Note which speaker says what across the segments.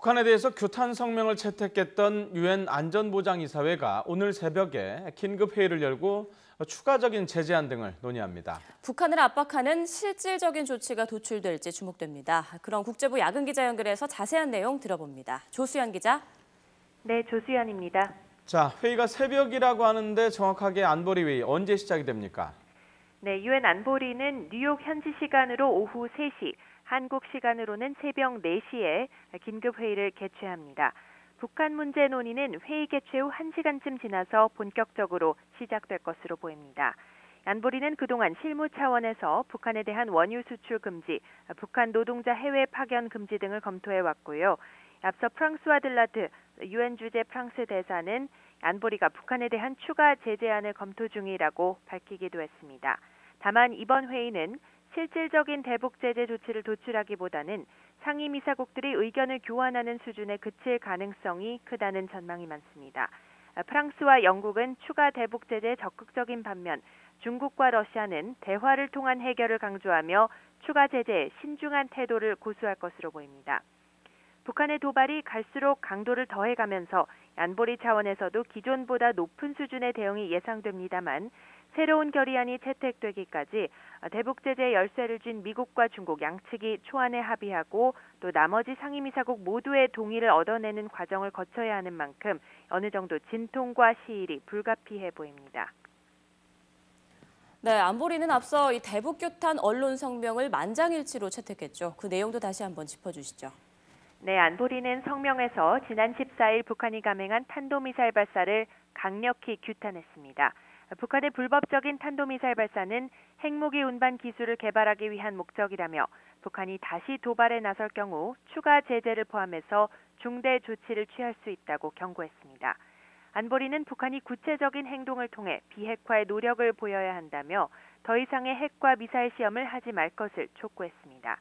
Speaker 1: 북한에 대해서 규탄 성명을 채택했던 유엔 안전보장이사회가 오늘 새벽에 긴급 회의를 열고 추가적인 제재안 등을 논의합니다.
Speaker 2: 북한을 압박하는 실질적인 조치가 도출될지 주목됩니다. 그럼 국제부 야근 기자 연결해서 자세한 내용 들어봅니다. 조수연 기자.
Speaker 3: 네, 조수연입니다.
Speaker 1: 자, 회의가 새벽이라고 하는데 정확하게 안보리 회의 언제 시작이 됩니까?
Speaker 3: 네, 유엔 안보리는 뉴욕 현지 시간으로 오후 3시, 한국 시간으로는 새벽 4시에 긴급 회의를 개최합니다. 북한 문제 논의는 회의 개최 후 1시간쯤 지나서 본격적으로 시작될 것으로 보입니다. 안보리는 그동안 실무 차원에서 북한에 대한 원유 수출 금지, 북한 노동자 해외 파견 금지 등을 검토해 왔고요. 앞서 프랑스와 들라트 유엔 주재 프랑스 대사는 안보리가 북한에 대한 추가 제재안을 검토 중이라고 밝히기도 했습니다. 다만 이번 회의는 실질적인 대북 제재 조치를 도출하기보다는 상임이사국들이 의견을 교환하는 수준에 그칠 가능성이 크다는 전망이 많습니다. 프랑스와 영국은 추가 대북 제재에 적극적인 반면 중국과 러시아는 대화를 통한 해결을 강조하며 추가 제재에 신중한 태도를 고수할 것으로 보입니다. 북한의 도발이 갈수록 강도를 더해가면서 안보리 차원에서도 기존보다 높은 수준의 대응이 예상됩니다만 새로운 결의안이 채택되기까지 대북 제재의 열쇠를 쥔 미국과 중국 양측이 초안에 합의하고 또 나머지 상임이사국 모두의 동의를 얻어내는 과정을 거쳐야 하는 만큼 어느 정도 진통과 시일이 불가피해 보입니다.
Speaker 2: 네, 안보리는 앞서 이 대북 규탄 언론 성명을 만장일치로 채택했죠. 그 내용도 다시 한번 짚어주시죠.
Speaker 3: 네, 안보리는 성명에서 지난 14일 북한이 감행한 탄도미사일 발사를 강력히 규탄했습니다. 북한의 불법적인 탄도미사일 발사는 핵무기 운반 기술을 개발하기 위한 목적이라며 북한이 다시 도발에 나설 경우 추가 제재를 포함해서 중대 조치를 취할 수 있다고 경고했습니다. 안보리는 북한이 구체적인 행동을 통해 비핵화의 노력을 보여야 한다며 더 이상의 핵과 미사일 시험을 하지 말 것을 촉구했습니다.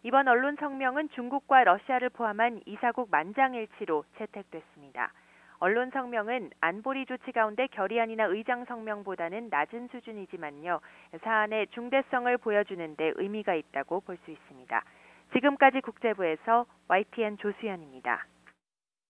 Speaker 3: 이번 언론 성명은 중국과 러시아를 포함한 이사국 만장일치로 채택됐습니다. 언론 성명은 안보리 조치 가운데 결의안이나 의장 성명보다는 낮은 수준이지만요. 사안의 중대성을 보여주는 데 의미가 있다고 볼 수 있습니다. 지금까지 국제부에서 YTN 조수연입니다.